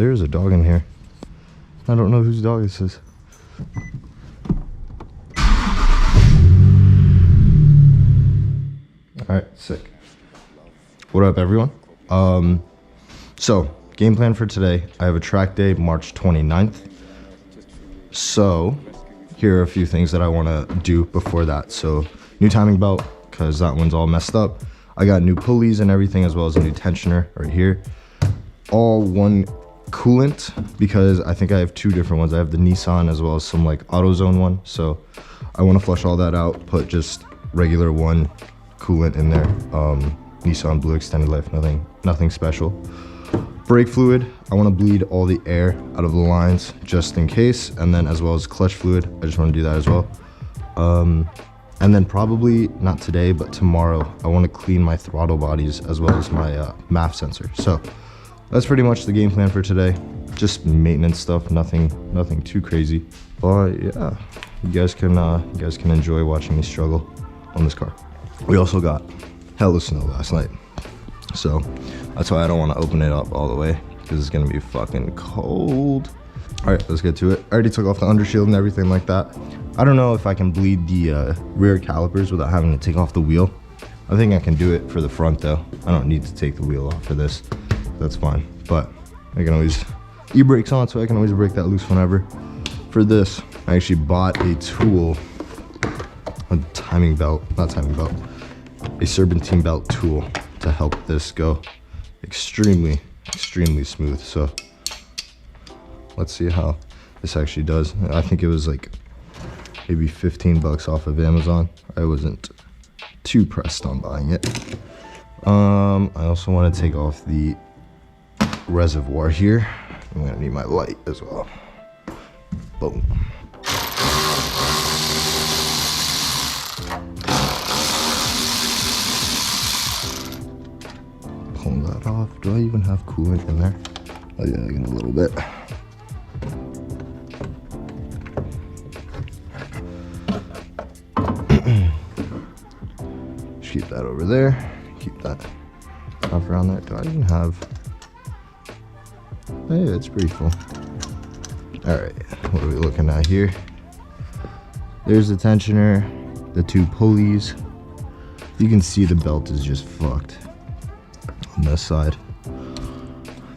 There's a dog in here. I don't know whose dog this is. Alright, sick. What up, everyone? So, game plan for today. I have a track day, March 29th. So, here are a few things that I want to do before that. So, new timing belt, because that one's all messed up. I got new pulleys and everything, as well as a new tensioner right here. All one coolant, because I think I have two different ones. I have the Nissan as well as some like AutoZone one. So, I want to flush all that out, put just regular one coolant in there. Nissan Blue Extended Life, nothing special. Brake fluid, I want to bleed all the air out of the lines just in case, and then as well as clutch fluid, I just want to do that as well. And then probably not today, but tomorrow, I want to clean my throttle bodies as well as my MAF sensor. So that's pretty much the game plan for today. Just maintenance stuff, nothing too crazy. But yeah, you guys can enjoy watching me struggle on this car. We also got hella snow last night, so that's why I don't want to open it up all the way, because it's gonna be fucking cold. All right, let's get to it. I already took off the undershield and everything like that. I don't know if I can bleed the rear calipers without having to take off the wheel. I think I can do it for the front though. I don't need to take the wheel off for this. That's fine, but I can always e-brakes on, so I can always break that loose whenever. For this, I actually bought a tool, a Serpentine Belt tool to help this go extremely smooth. So let's see how this actually does. I think it was like maybe 15 bucks off of Amazon. I wasn't too pressed on buying it. I also want to take off the reservoir here. I'm gonna need my light as well. Boom. Pull that off. Do I even have coolant in there? Oh yeah, I got a little bit. Just keep that over there. Keep that off around there. Do I even have? Hey, it's pretty full. Alright, what are we looking at here? There's the tensioner, the two pulleys. You can see the belt is just fucked on this side.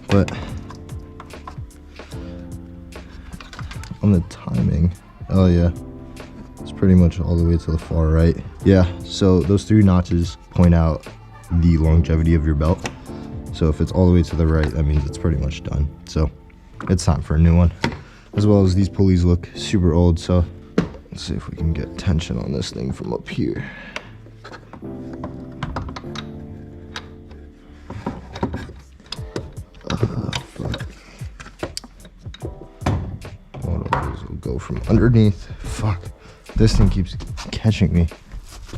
But on the timing, oh yeah, it's pretty much all the way to the far right. Yeah, so those three notches point out the longevity of your belt. So if it's all the way to the right, that means it's pretty much done. So it's time for a new one. As well as these pulleys look super old, so let's see if we can get tension on this thing from up here. Fuck. What I'll do is we'll go from underneath. Fuck. This thing keeps catching me.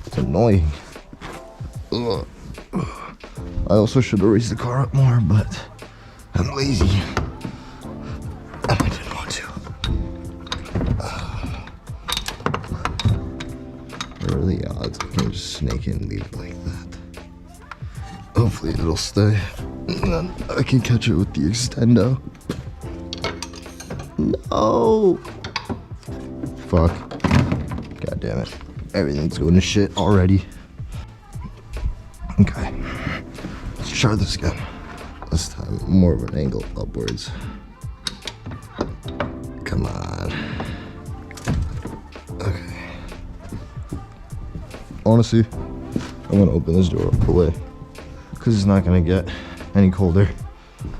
It's annoying. Ugh. I also should have raised the car up more, but I'm lazy. And I didn't want to. What are the odds I can just snake it and leave it like that? Hopefully it'll stay. And then I can catch it with the extendo. No! Fuck. God damn it. Everything's going to shit already. Okay. Let's try this again. This time more of an angle upwards. Come on. Okay. Honestly, I'm gonna open this door up the way, because it's not gonna get any colder,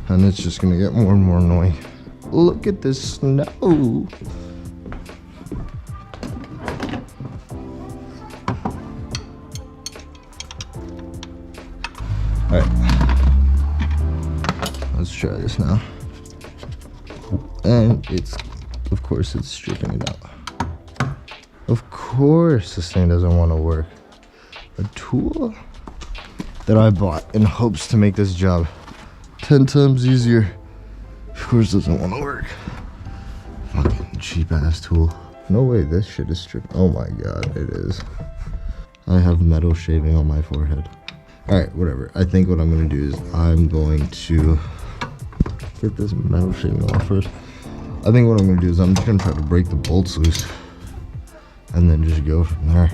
and it's just gonna get more and more annoying. Look at this snow. Alright, let's try this now. And of course it's stripping it out. Of course this thing doesn't want to work. A tool that I bought in hopes to make this job 10 times easier, of course doesn't want to work. Fucking cheap ass tool. No way this shit is stripped. Oh my god, it is. I have metal shaving on my forehead. Alright, whatever. I think what I'm going to do is I'm going to get this metal shaving off first. I think what I'm gonna do is I'm just gonna try to break the bolts loose and then just go from there.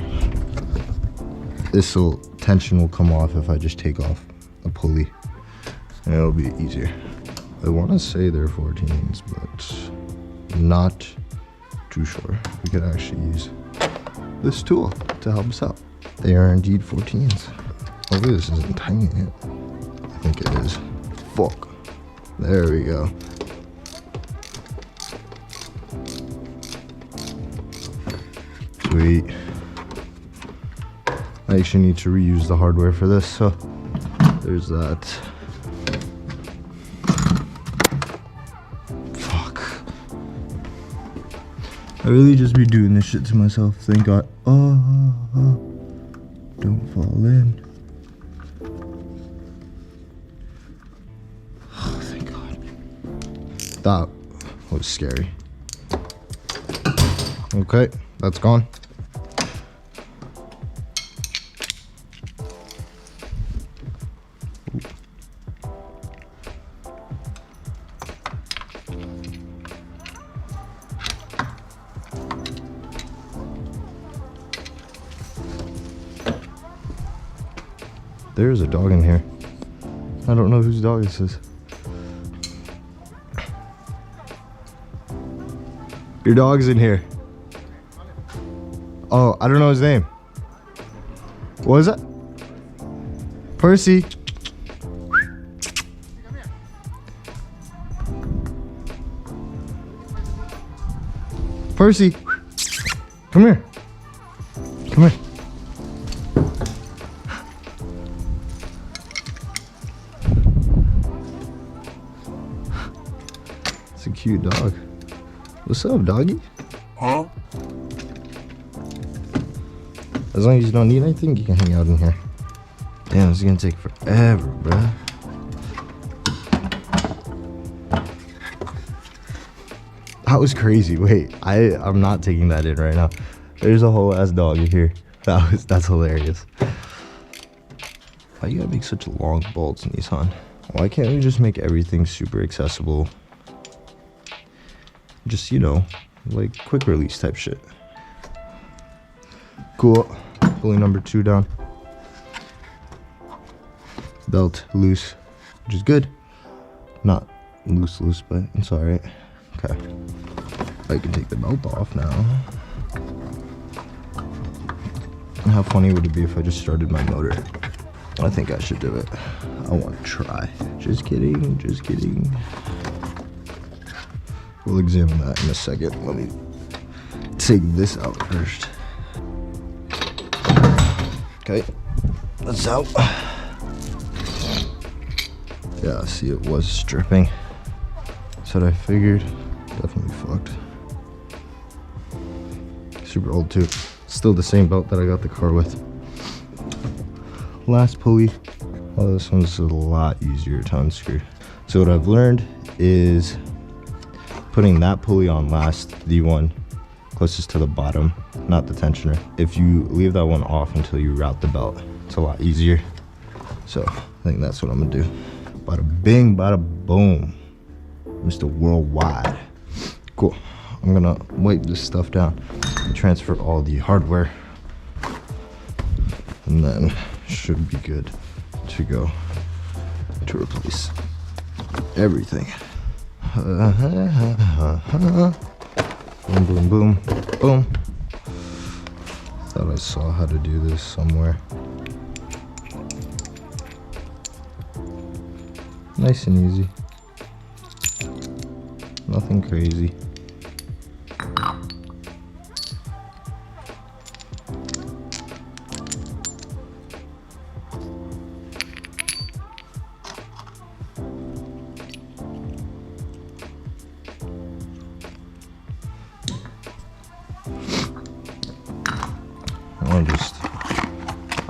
Tension will come off if I just take off a pulley, and it'll be easier. I want to say they're 14s, but not too sure. We could actually use this tool to help us out. They are indeed 14s. Hopefully this isn't tiny yet. I think it is. Fuck. There we go. Sweet. I actually need to reuse the hardware for this, so there's that. Fuck. I really just be doing this shit to myself. Thank God. Oh, don't fall in. Oh, thank God. That was scary. Okay, that's gone. There's a dog in here. I don't know whose dog this is. Your dog's in here. Oh, I don't know his name. What is that? Percy. Percy. Come here. Come here. It's a cute dog. What's up, doggy? Huh? As long as you don't need anything, you can hang out in here. Damn, this is gonna take forever, bruh. That was crazy. Wait, I'm not taking that in right now. There's a whole ass dog in here. That's hilarious. Why you gotta make such long bolts, Nissan? Why can't we just make everything super accessible? Just, you know, like quick release type shit. Cool. Pulley number 2 down. Belt loose, which is good. Not loose, but it's alright. Okay. I can take the belt off now. How funny would it be if I just started my motor? I think I should do it. I want to try. Just kidding, just kidding. We'll examine that in a second. Let me take this out first. Okay, that's out. Yeah, see, it was stripping. That's what I figured. Definitely fucked. Super old too. Still the same belt that I got the car with. Last pulley. Oh, this one's a lot easier to unscrew. So what I've learned is putting that pulley on last, the one closest to the bottom, not the tensioner. If you leave that one off until you route the belt, it's a lot easier. So I think that's what I'm gonna do. Bada bing, bada boom. Mr. Worldwide. Cool. I'm gonna wipe this stuff down and transfer all the hardware, and then should be good to go to replace everything. Boom, boom, boom, boom. Thought I saw how to do this somewhere. Nice and easy. Nothing crazy.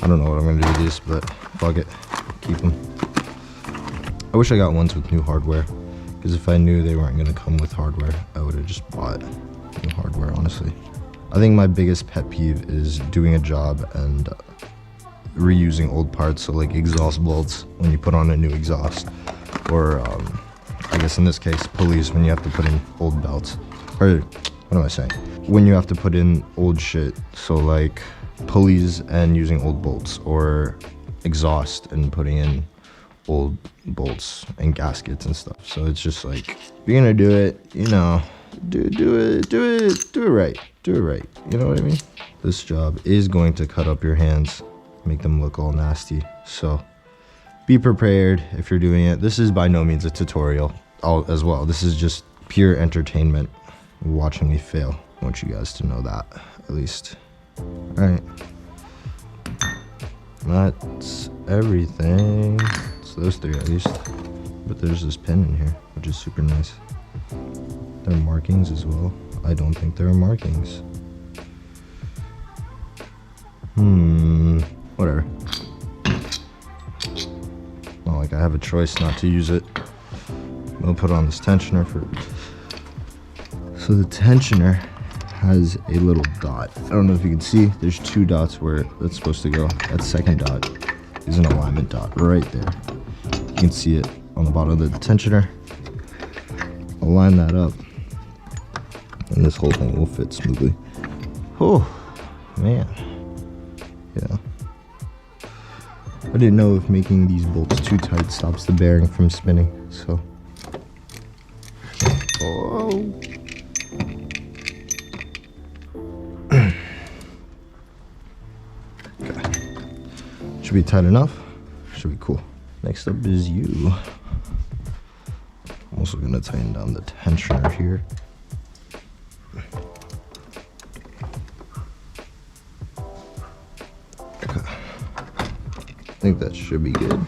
I don't know what I'm gonna do with these, but fuck it, keep them. I wish I got ones with new hardware, because if I knew they weren't gonna come with hardware, I would have just bought new hardware, honestly. I think my biggest pet peeve is doing a job and reusing old parts, so like exhaust bolts when you put on a new exhaust, or I guess in this case, pulleys when you have to put in old belts. Or, what am I saying? When you have to put in old shit. So like pulleys and using old bolts, or exhaust and putting in old bolts and gaskets and stuff. So it's just like, if you're gonna do it, you know, do it right. Do it right. You know what I mean? This job is going to cut up your hands, make them look all nasty. So be prepared if you're doing it. This is by no means a tutorial as well. This is just pure entertainment, watching me fail. I want you guys to know that, at least. All right. That's everything. It's those three at least. But there's this pin in here, which is super nice. There are markings as well. I don't think there are markings. Whatever. Not like I have a choice not to use it. We'll put on this tensioner for... So the tensioner has a little dot. I don't know if you can see, there's 2 dots where that's supposed to go. That second dot is an alignment dot right there. You can see it on the bottom of the tensioner. I'll line that up, and this whole thing will fit smoothly. Oh, man. Yeah. I didn't know if making these bolts too tight stops the bearing from spinning, so. Oh. Okay. Should be tight enough. Should be cool. Next up is you. I'm also gonna tighten down the tensioner here. I think that should be good.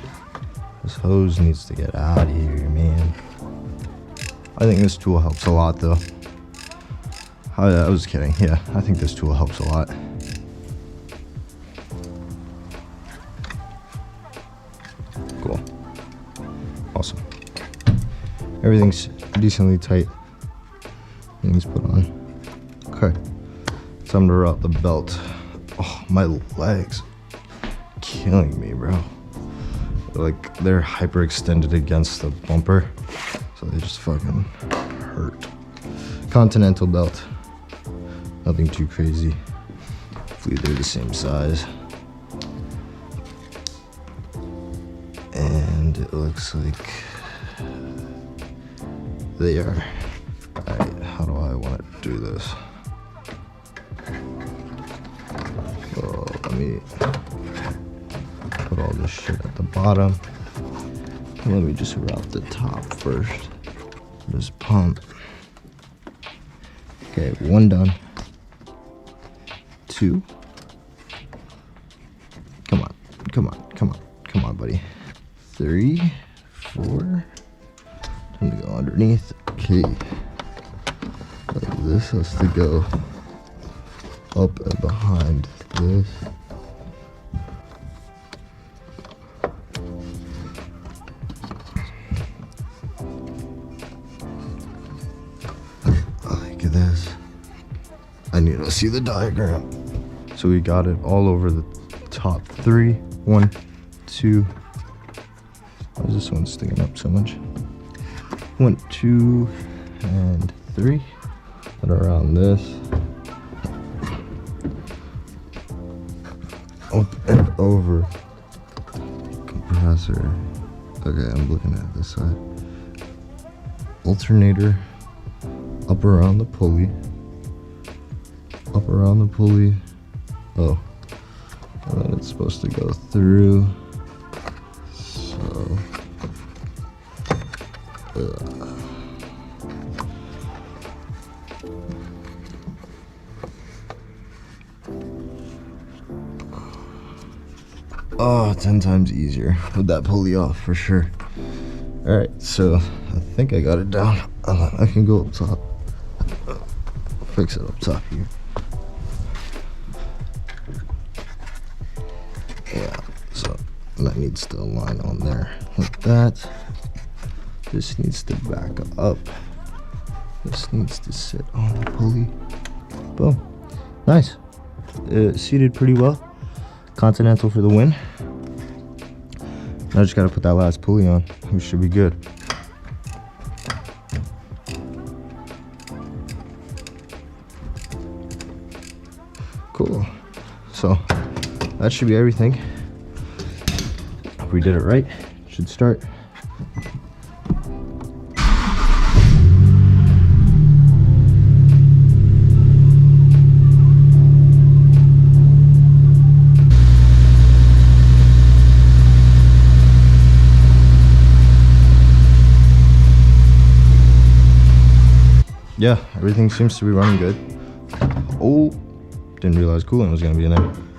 This hose needs to get out of here, man. I think this tool helps a lot, though. I was kidding. Yeah, I think this tool helps a lot. Cool. Awesome. Everything's decently tight. Everything's put on. Okay. Time to route the belt. Oh, my legs. Killing me, bro. Like, they're hyperextended against the bumper, so they just fucking hurt. Continental belt. Nothing too crazy. Hopefully they're the same size. And it looks like they are. Alright, how do I want to do this? So let me put all this shit at the bottom. Let me just route the top first. Just pump. Okay, 1 done. 2. Come on, come on, come on, come on, buddy. 3, 4. Time to go underneath. Okay. This has to go up and behind this. This. I need to see the diagram. So we got it all over the top 3. 1, 2. Why is this one sticking up so much? 1, 2, and 3. And around this. Up and over. Compressor. Okay, I'm looking at this side. Alternator. Up around the pulley. Up around the pulley. Oh. And then it's supposed to go through. So. Oh, 10 times easier with that pulley off for sure. Alright, so I think I got it down. I can go up top. Fix it up top here. Yeah, so that needs to align on there like that. This needs to back up. This needs to sit on the pulley. Boom. Nice. Seated pretty well. Continental for the win. Now I just gotta put that last pulley on. We should be good. Cool. So that should be everything. If we did it right, it should start. Yeah, everything seems to be running good. Oh, didn't realize coolant was gonna be in there.